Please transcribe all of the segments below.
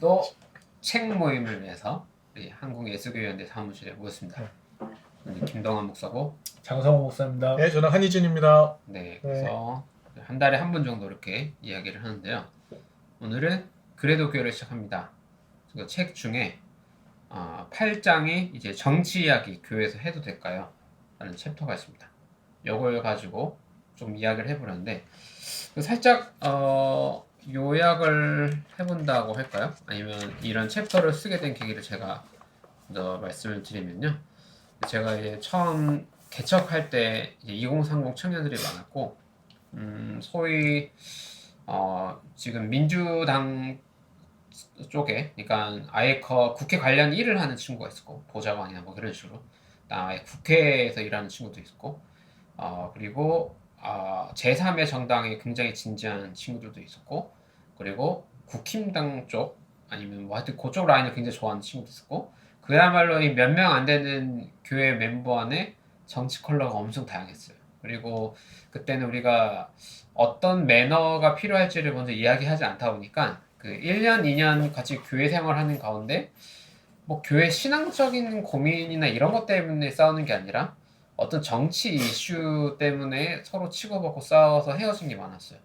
또 책 모임을 위해서 우리 한국예수교연대 사무실에 모였습니다. 오늘 김동환 목사고, 장성호 목사입니다. 네, 저는 한희준입니다. 네, 그래서 한 달에 한 번 정도 이렇게 이야기를 하는데요. 오늘은 그래도 교회를 시작합니다. 그 책 중에 8장이 이제 정치 이야기 교회에서 해도 될까요? 라는 챕터가 있습니다. 이걸 가지고 좀 이야기를 해보려는데 살짝 요약을 해본다고 할까요? 아니면 이런 챕터를 쓰게 된 계기를 제가 먼저 말씀을 드리면요. 제가 이제 처음 개척할 때 2030 청년들이 많았고, 소위 지금 민주당 쪽에, 그러니까 아예 국회 관련 일을 하는 친구가 있었고, 보좌관이나 뭐 그런 식으로, 아예 국회에서 일하는 친구도 있었고, 그리고 제3의 정당에 굉장히 진지한 친구들도 있었고, 그리고 국힘당 쪽 아니면 뭐 하여튼 그쪽 라인을 굉장히 좋아하는 친구도 있었고, 그야말로 이 몇 명 안 되는 교회 멤버 안에 정치 컬러가 엄청 다양했어요. 그리고 그때는 우리가 어떤 매너가 필요할지를 먼저 이야기하지 않다 보니까 그 1년, 2년 같이 교회 생활하는 가운데 뭐 교회 신앙적인 고민이나 이런 것 때문에 싸우는 게 아니라 어떤 정치 이슈 때문에 서로 치고받고 싸워서 헤어진 게 많았어요.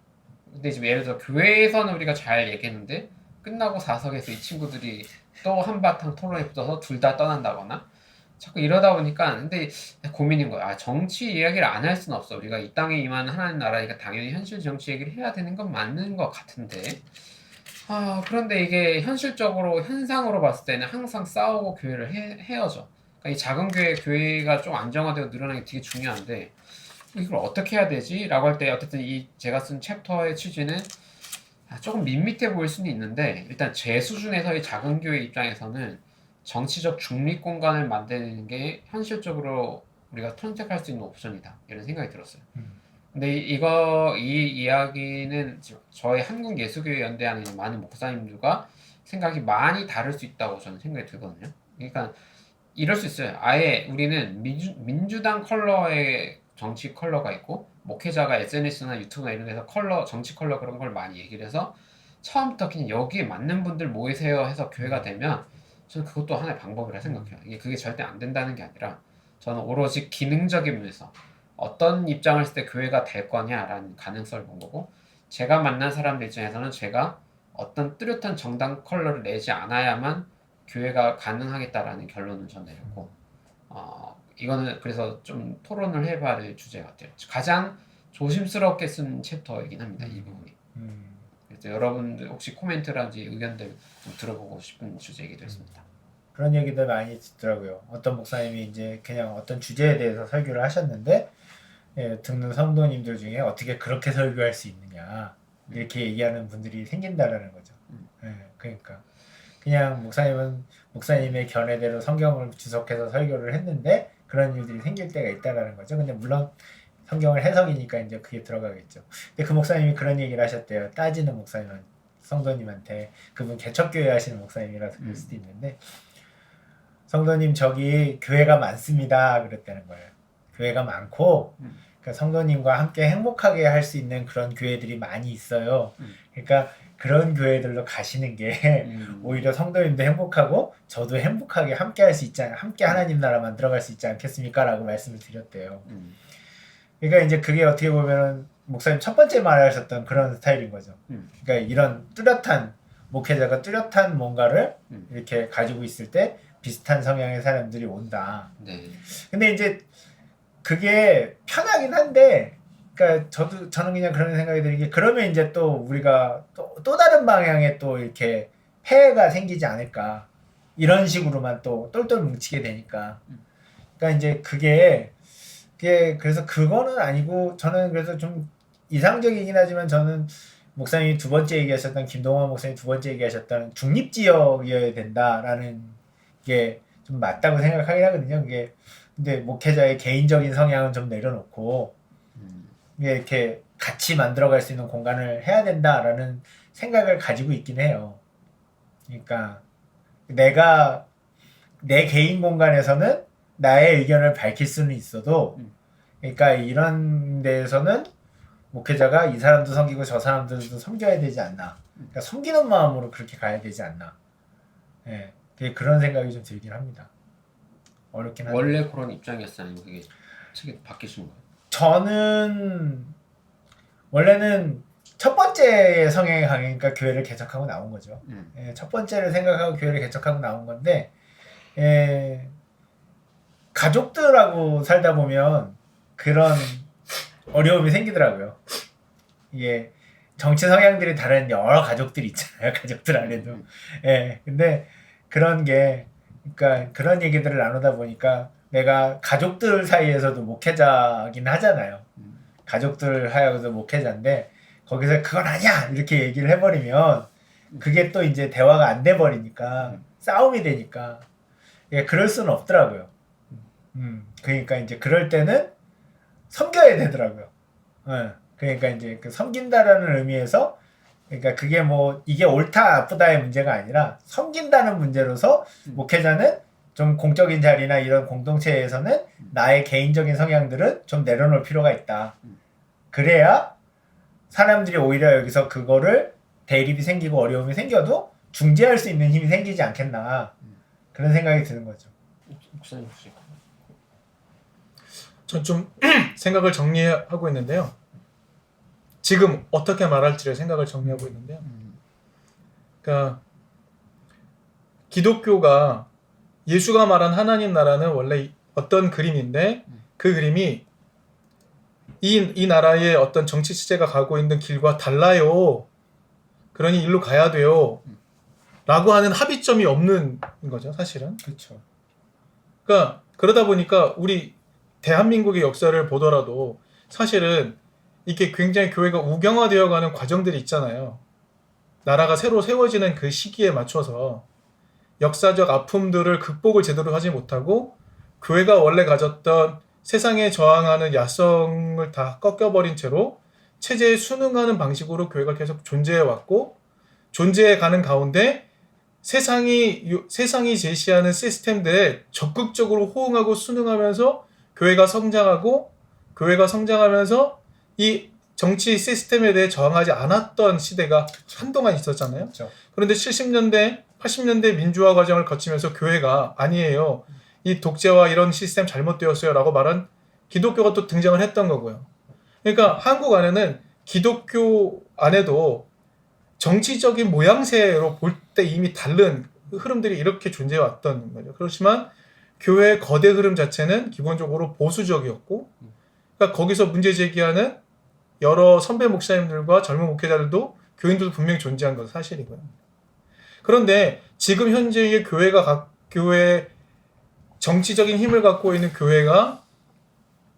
근데 지금 예를 들어 교회에서는 우리가 잘 얘기했는데 끝나고 사석에서 이 친구들이 또 한바탕 토론에 붙어서 둘 다 떠난다거나 자꾸 이러다 보니까 근데 고민인 거야. 정치 이야기를 안 할 수는 없어. 우리가 이 땅에 임하는 하나님 나라니까 당연히 현실 정치 얘기를 해야 되는 건 맞는 것 같은데 그런데 이게 현실적으로 현상으로 봤을 때는 항상 싸우고 교회를 헤어져. 그러니까 이 작은 교회가 좀 안정화되고 늘어나는 게 되게 중요한데 이걸 어떻게 해야 되지? 라고 할 때 어쨌든 이 제가 쓴 챕터의 취지는 조금 밋밋해 보일 수는 있는데 일단 제 수준에서의 작은 교회 입장에서는 정치적 중립 공간을 만드는 게 현실적으로 우리가 선택할 수 있는 옵션이다 이런 생각이 들었어요. 근데 이 이야기는 저희 한국예수교회 연대 안에 있는 많은 목사님들과 생각이 많이 다를 수 있다고 저는 생각이 들거든요. 그러니까 이럴 수 있어요. 아예 우리는 민주당 컬러의 정치 컬러가 있고 목회자가 SNS나 유튜브나 이런 데서 정치 컬러 그런 걸 많이 얘기를 해서 처음부터 그냥 여기에 맞는 분들 모이세요 해서 교회가 되면 저는 그것도 하나의 방법이라 생각해요. 그게 절대 안 된다는 게 아니라 저는 오로지 기능적인 면에서 어떤 입장을 했을 때 교회가 될 거냐라는 가능성을 본 거고 제가 만난 사람들 입장에서는 제가 어떤 뚜렷한 정당 컬러를 내지 않아야만 교회가 가능하겠다라는 결론을 전 내렸고 이거는 그래서 좀 토론을 해봐야 될 주제 같아요. 가장 조심스럽게 쓴 챕터이긴 합니다. 이 부분이. 그래서 여러분들 혹시 코멘트라든지 의견들 좀 들어보고 싶은 주제이기도 했습니다. 그런 얘기들 많이 듣더라고요. 어떤 목사님이 이제 그냥 어떤 주제에 대해서 설교를 하셨는데 듣는 성도님들 중에 어떻게 그렇게 설교할 수 있느냐 이렇게 얘기하는 분들이 생긴다라는 거죠. 그러니까 그냥 목사님은 목사님의 견해대로 성경을 주석해서 설교를 했는데 그런 일들이 생길 때가 있다라는 거죠. 근데 물론 성경을 해석이니까 이제 그게 들어가겠죠. 근데 그 목사님이 그런 얘기를 하셨대요. 따지는 목사님은 성도님한테 그분 개척교회 하시는 목사님이라서 그럴 수도 있는데 성도님 저기 교회가 많습니다. 그랬다는 거예요. 교회가 많고 그러니까 성도님과 함께 행복하게 할 수 있는 그런 교회들이 많이 있어요. 그러니까 그런 교회들로 가시는 게 오히려 성도님도 행복하고 저도 행복하게 함께 할 수 있지 함께 하나님 나라 만들어갈 수 있지 않겠습니까? 라고 말씀을 드렸대요. 그러니까 이제 그게 어떻게 보면 목사님 첫 번째 말하셨던 그런 스타일인 거죠. 그러니까 이런 뚜렷한 목회자가 뚜렷한 뭔가를 이렇게 가지고 있을 때 비슷한 성향의 사람들이 온다. 네. 근데 이제 그게 편하긴 한데 그러니까 저는 그냥 그런 생각이 드는 게 그러면 이제 또 우리가 또 다른 방향에 또 이렇게 폐해가 생기지 않을까 이런 식으로만 또 똘똘 뭉치게 되니까 그러니까 이제 그게 그래서 그거는 아니고 저는 그래서 좀 이상적이긴 하지만 저는 목사님이 두 번째 얘기하셨던 김동환 목사님 두 번째 얘기하셨던 중립지역이어야 된다라는 게 좀 맞다고 생각하긴 하거든요. 그게 근데 목회자의 개인적인 성향은 좀 내려놓고 이렇게 같이 만들어갈 수 있는 공간을 해야 된다라는 생각을 가지고 있긴 해요. 그러니까 내가 내 개인 공간에서는 나의 의견을 밝힐 수는 있어도 그러니까 이런 데에서는 목회자가 이 사람도 섬기고 저 사람들도 섬겨야 되지 않나. 그러니까 섬기는 마음으로 그렇게 가야 되지 않나. 예, 그런 생각이 좀 들긴 합니다. 어렵긴 한데. 원래 그런 입장이었어요? 아니면 그게 책이 바뀌신 거예요? 저는 원래는 첫 번째 성향이 강하니까 교회를 개척하고 나온 거죠. 예, 첫 번째를 생각하고 교회를 개척하고 나온 건데, 예, 가족들하고 살다 보면 그런 어려움이 생기더라고요. 이게 정치 성향들이 다른 여러 가족들이 있잖아요. 가족들 안에도. 예, 근데 그런 게, 그러니까 그런 얘기들을 나누다 보니까 내가 가족들 사이에서도 목회자긴 하잖아요. 가족들 하여서 목회자인데 거기서 그건 아니야 이렇게 얘기를 해버리면 그게 또 이제 대화가 안 돼 버리니까 싸움이 되니까 예, 그럴 수는 없더라고요. 그러니까 이제 그럴 때는 섬겨야 되더라고요. 예, 그러니까 이제 그 섬긴다라는 의미에서 그러니까 그게 뭐 이게 옳다 나쁘다의 문제가 아니라 섬긴다는 문제로서 목회자는 좀 공적인 자리나 이런 공동체에서는 나의 개인적인 성향들은 좀 내려놓을 필요가 있다. 그래야 사람들이 오히려 여기서 그거를 대립이 생기고 어려움이 생겨도 중재할 수 있는 힘이 생기지 않겠나 그런 생각이 드는 거죠. 목사님 혹시 전 좀 생각을 정리하고 있는데요. 지금 어떻게 말할지를 생각을 정리하고 있는데요. 그러니까 기독교가 예수가 말한 하나님 나라는 원래 어떤 그림인데 그 그림이 이 나라의 어떤 정치 체제가 가고 있는 길과 달라요. 그러니 일로 가야 돼요. 라고 하는 합의점이 없는 거죠, 사실은. 그렇죠. 그러니까 그러다 보니까 우리 대한민국의 역사를 보더라도 사실은 이게 굉장히 교회가 우경화되어가는 과정들이 있잖아요. 나라가 새로 세워지는 그 시기에 맞춰서 역사적 아픔들을 극복을 제대로 하지 못하고 교회가 원래 가졌던 세상에 저항하는 야성을 다 꺾여버린 채로 체제에 순응하는 방식으로 교회가 계속 존재해왔고 존재해 가는 가운데 세상이 제시하는 시스템들에 적극적으로 호응하고 순응하면서 교회가 성장하면서 이 정치 시스템에 대해 저항하지 않았던 시대가 한동안 있었잖아요. 그렇죠. 그런데 70년대, 80년대 민주화 과정을 거치면서 교회가 아니에요. 이 독재와 이런 시스템 잘못되었어요 라고 말한 기독교가 또 등장을 했던 거고요. 그러니까 한국 안에는 기독교 안에도 정치적인 모양새로 볼 때 이미 다른 흐름들이 이렇게 존재해 왔던 거죠. 그렇지만 교회의 거대 흐름 자체는 기본적으로 보수적이었고 그러니까 거기서 문제 제기하는 여러 선배 목사님들과 젊은 목회자들도 교인들도 분명히 존재한 것은 사실이고요. 그런데 지금 현재의 교회 정치적인 힘을 갖고 있는 교회가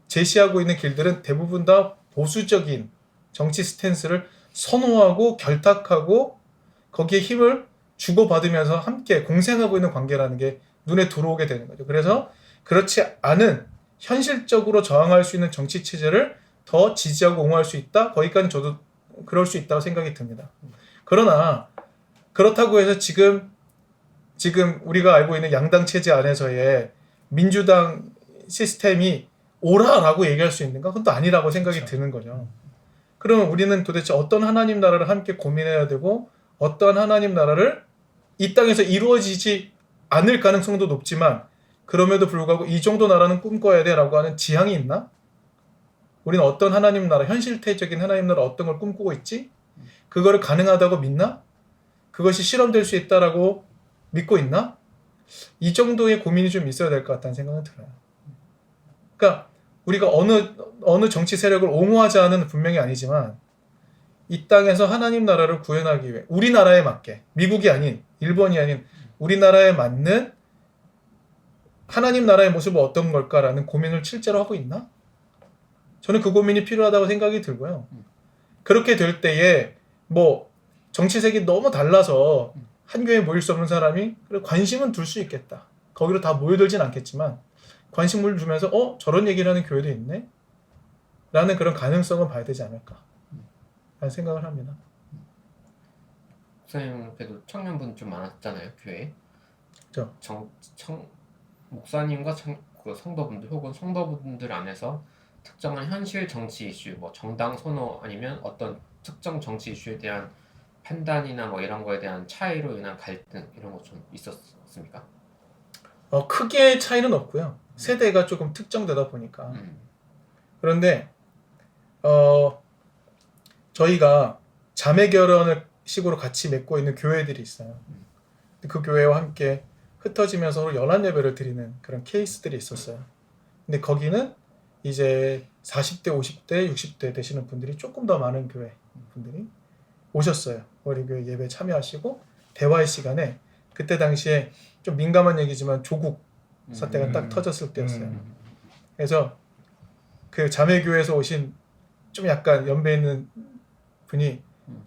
제시하고 있는 길들은 대부분 다 보수적인 정치 스탠스를 선호하고 결탁하고 거기에 힘을 주고받으면서 함께 공생하고 있는 관계라는 게 눈에 들어오게 되는 거죠. 그래서 그렇지 않은 현실적으로 저항할 수 있는 정치 체제를 더 지지하고 옹호할 수 있다? 거기까지 저도 그럴 수 있다고 생각이 듭니다. 그러나 그렇다고 해서 지금 우리가 알고 있는 양당 체제 안에서의 민주당 시스템이 옳아라고 얘기할 수 있는가? 그건 또 아니라고 생각이 그렇죠. 드는 거죠. 그러면 우리는 도대체 어떤 하나님 나라를 함께 고민해야 되고 어떤 하나님 나라를 이 땅에서 이루어지지 않을 가능성도 높지만 그럼에도 불구하고 이 정도 나라는 꿈꿔야 돼라고 하는 지향이 있나? 우리는 어떤 하나님 나라, 현실태적인 하나님 나라 어떤 걸 꿈꾸고 있지? 그거를 가능하다고 믿나? 그것이 실현될 수 있다라고 믿고 있나? 이 정도의 고민이 좀 있어야 될 것 같다는 생각은 들어요. 그러니까 우리가 어느 정치 세력을 옹호하자는 분명히 아니지만 이 땅에서 하나님 나라를 구현하기 위해 우리나라에 맞게 미국이 아닌 일본이 아닌 우리나라에 맞는 하나님 나라의 모습은 어떤 걸까라는 고민을 실제로 하고 있나? 저는 그 고민이 필요하다고 생각이 들고요. 그렇게 될 때에 뭐 정치색이 너무 달라서 한 교회에 모일 수 없는 사람이 관심은 둘 수 있겠다. 거기로 다 모여들진 않겠지만 관심을 주면서 저런 얘기를 하는 교회도 있네? 라는 그런 가능성은 봐야 되지 않을까 라는 생각을 합니다. 목사님께도 청년분 좀 많았잖아요, 교회에. 그렇죠. 목사님과 그 성도분들 혹은 성도분들 안에서 특정한 현실 정치 이슈, 뭐 정당 선호 아니면 어떤 특정 정치 이슈에 대한 판단이나 뭐 이런 거에 대한 차이로 인한 갈등 이런 거 좀 있었습니까? 크게 차이는 없고요. 세대가 조금 특정되다 보니까. 그런데 저희가 자매 결혼을 식으로 같이 맺고 있는 교회들이 있어요. 그 교회와 함께 흩어지면서 서로 연합 예배를 드리는 그런 케이스들이 있었어요. 근데 거기는 이제 40대, 50대, 60대 되시는 분들이 조금 더 많은 교회 분들이 오셨어요. 우리 교회 예배에 참여하시고 대화의 시간에 그때 당시에 좀 민감한 얘기지만 조국 사태가 딱 터졌을 때였어요. 그래서 그 자매교회에서 오신 좀 약간 연배 있는 분이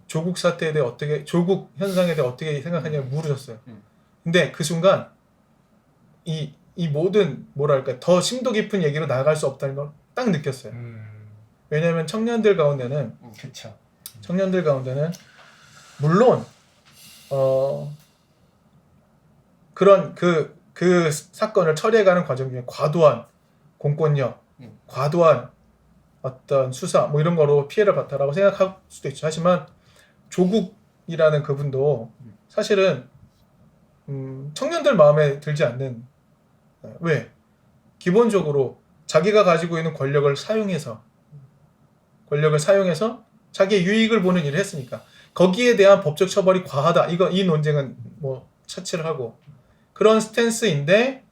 조국 사태에 대해 어떻게, 조국 현상에 대해 어떻게 생각하냐고 물으셨어요. 근데 그 순간 이 모든 뭐랄까 더 심도 깊은 얘기로 나아갈 수 없다는 걸 딱 느꼈어요. 왜냐하면 청년들 가운데는 그렇죠. 물론 그런 그 사건을 처리해가는 과정 중에 과도한 공권력, 과도한 어떤 수사 뭐 이런 거로 피해를 봤다라고 생각할 수도 있죠. 하지만 조국이라는 그분도 사실은 청년들 마음에 들지 않는, 왜? 기본적으로 자기가 가지고 있는 권력을 사용해서 자기의 유익을 보는 일을 했으니까 거기에 대한 법적 처벌이 과하다. 이 논쟁은 뭐 차치를 하고 그런 스탠스인데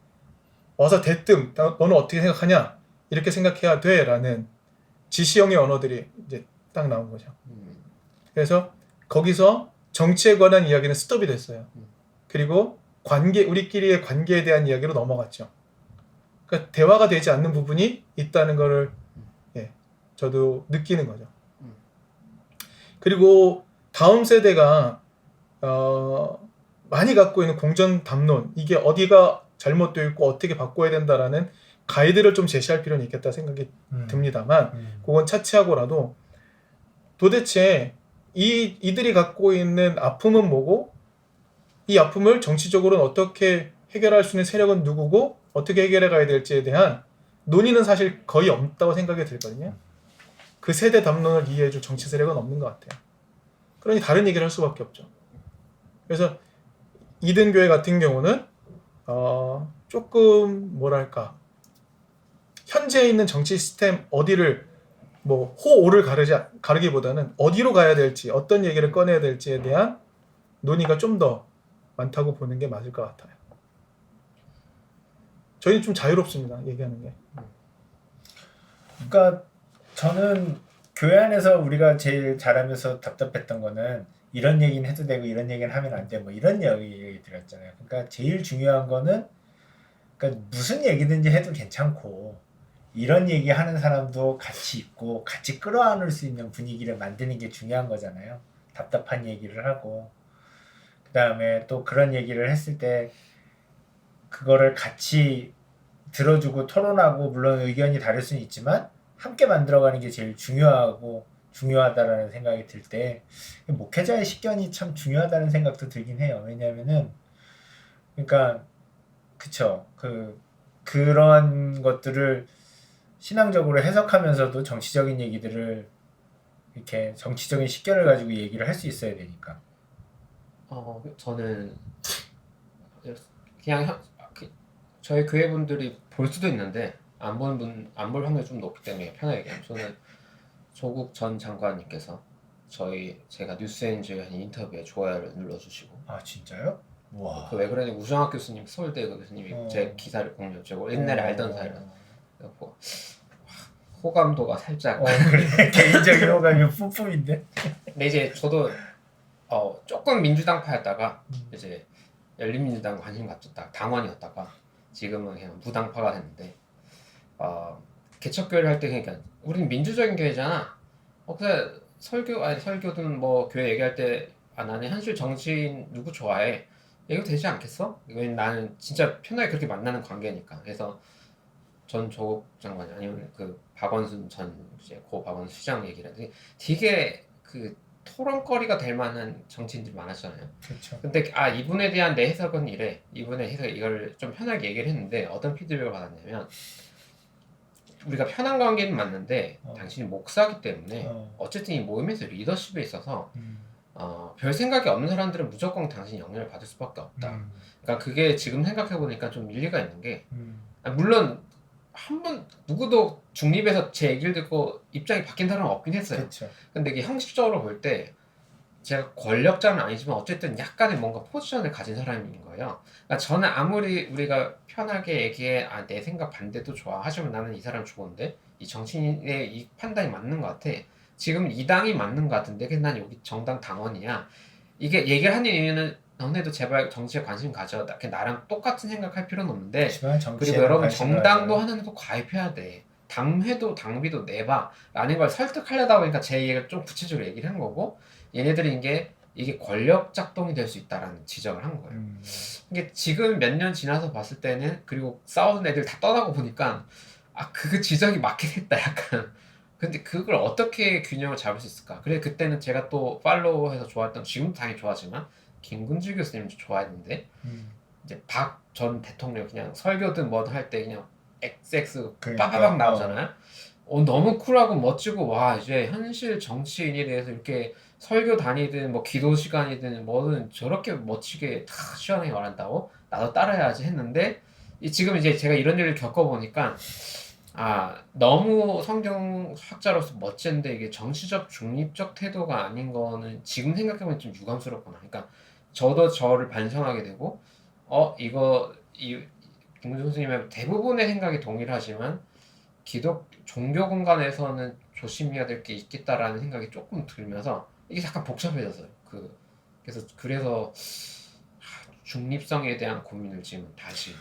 와서 대뜸 너는 어떻게 생각하냐 이렇게 생각해야 돼라는 지시형의 언어들이 이제 딱 나온 거죠. 그래서 거기서 정치에 관한 이야기는 스톱이 됐어요. 그리고 우리끼리의 관계에 대한 이야기로 넘어갔죠. 그러니까 대화가 되지 않는 부분이 있다는 거를 저도 느끼는 거죠. 그리고 다음 세대가 많이 갖고 있는 공전 담론, 이게 어디가 잘못되어 있고 어떻게 바꿔야 된다라는 가이드를 좀 제시할 필요는 있겠다 생각이 듭니다만 그건 차치하고라도 도대체 이들이 갖고 있는 아픔은 뭐고 이 아픔을 정치적으로는 어떻게 해결할 수 있는 세력은 누구고 어떻게 해결해 가야 될지에 대한 논의는 사실 거의 없다고 생각이 들거든요. 그 세대 담론을 이해해줄 정치 세력은 없는 것 같아요. 그러니 다른 얘기를 할 수밖에 없죠. 그래서 이든교회 같은 경우는 조금 뭐랄까 현재 있는 정치 시스템 어디를 뭐 호오를 가르기보다는 어디로 가야 될지 어떤 얘기를 꺼내야 될지에 대한 논의가 좀 더 많다고 보는 게 맞을 것 같아요. 저희는 좀 자유롭습니다. 얘기하는 게. 그러니까 저는 교회 안에서 우리가 제일 잘하면서 답답했던 거는 이런 얘기는 해도 되고 이런 얘기는 하면 안 돼 뭐 이런 얘기 드렸잖아요. 그러니까 제일 중요한 거는 그러니까 무슨 얘기든지 해도 괜찮고 이런 얘기 하는 사람도 같이 있고 같이 끌어안을 수 있는 분위기를 만드는 게 중요한 거잖아요. 답답한 얘기를 하고 그 다음에 또 그런 얘기를 했을 때 그거를 같이 들어주고 토론하고 물론 의견이 다를 수는 있지만 함께 만들어가는 게 제일 중요하다라는 생각이 들 때 목회자의 식견이 참 중요하다는 생각도 들긴 해요. 왜냐하면은 그러니까 그쵸 그런 것들을 신앙적으로 해석하면서도 정치적인 얘기들을 이렇게 정치적인 식견을 가지고 얘기를 할 수 있어야 되니까. 저는 그냥 저희 교회 분들이 볼 수도 있는데 안 볼 확률이 좀 높기 때문에 편하게 얘기하면 저는 조국 전 장관님께서 제가 뉴스엔저의 한 인터뷰에 좋아요를 눌러주시고. 아 진짜요? 와. 왜 그러냐면 우정학 교수님, 서울대 교수님이 제 기사를 공유했죠. 옛날에 알던 사이라. 그래서 호감도가 살짝. 그래. 개인적인 호감이 뿜뿜인데. 근데 이제 저도 조금 민주당파였다가 이제 열린민주당 관심 갖췄다 당원이었다가 지금은 그냥 무당파가 됐는데 개척교회를 할 때 그러니까 우리는 민주적인 교회잖아. 그래 설교든 뭐 교회 얘기할 때 나는 현실 정치인 누구 좋아해 얘기도 되지 않겠어? 이건 나는 진짜 편하게 그렇게 만나는 관계니까. 그래서 전 조국 장관이 아니면 그 박원순 전 이제 고 박원순 시장 얘기라든지 되게 그 토론거리가 될 만한 정치인들이 많았잖아요. 그렇죠. 근데 이분에 대한 내 해석은 이래. 이분의 해석 이걸 좀 편하게 얘기를 했는데 어떤 피드백을 받았냐면 우리가 편한 관계는 맞는데 당신이 목사기 때문에 어쨌든 이 모임에서 리더십에 있어서 별 생각이 없는 사람들은 무조건 당신이 영향을 받을 수밖에 없다. 그러니까 그게 지금 생각해 보니까 좀 일리가 있는 게 물론 한 번 누구도 중립에서 제 얘기를 듣고 입장이 바뀐 사람은 없긴 했어요. 그렇죠. 근데 이게 형식적으로 볼 때 제가 권력자는 아니지만 어쨌든 약간의 뭔가 포지션을 가진 사람인 거예요. 그러니까 저는 아무리 우리가 편하게 얘기해 내 생각 반대도 좋아 하지만 나는 이 사람 좋은데 이 정치인의 이 판단이 맞는 것 같아. 지금 이 당이 맞는 것 같은데 근데 난 여기 정당 당원이야. 이게 얘기를 하는 이유는 너네도 제발 정치에 관심 가져. 나랑 똑같은 생각할 필요는 없는데 하지만 정치에 그리고 여러분 관심을 정당도 가져요. 하나도 가입해야 돼. 당회도 당비도 내봐 라는 걸 설득하려다 보니까 제 얘기를 좀 구체적으로 얘기를 한 거고 얘네들이 이게 권력 작동이 될 수 있다라는 지적을 한 거예요. 이게 지금 몇 년 지나서 봤을 때는 그리고 싸우는 애들 다 떠나고 보니까 그 지적이 맞긴 했다 약간. 근데 그걸 어떻게 균형을 잡을 수 있을까? 그래 그때는 제가 또 팔로우해서 좋아했던 지금도 당연히 좋아하지만 김근주 교수님도 좋아했는데 이제 박 전 대통령 그냥 설교든 뭐든 할 때 그냥 XX 그러니까, 빠바박 나오잖아요. 너무 쿨하고 멋지고 와 이제 현실 정치인에 대해서 이렇게 설교 다니든 뭐 기도 시간이든 뭐든 저렇게 멋지게 다 시원하게 말한다고 나도 따라야지 했는데 지금 이제 제가 이런 일을 겪어보니까 너무 성경학자로서 멋진데 이게 정치적 중립적 태도가 아닌 거는 지금 생각해보면 좀 유감스럽구나. 그러니까 저도 저를 반성하게 되고 이거 김근수 선생님의 대부분의 생각이 동일하지만 종교 공간에서는 조심해야 될 게 있겠다라는 생각이 조금 들면서 이게 약간 복잡해졌어요. 그래서 중립성에 대한 고민을 지금 다시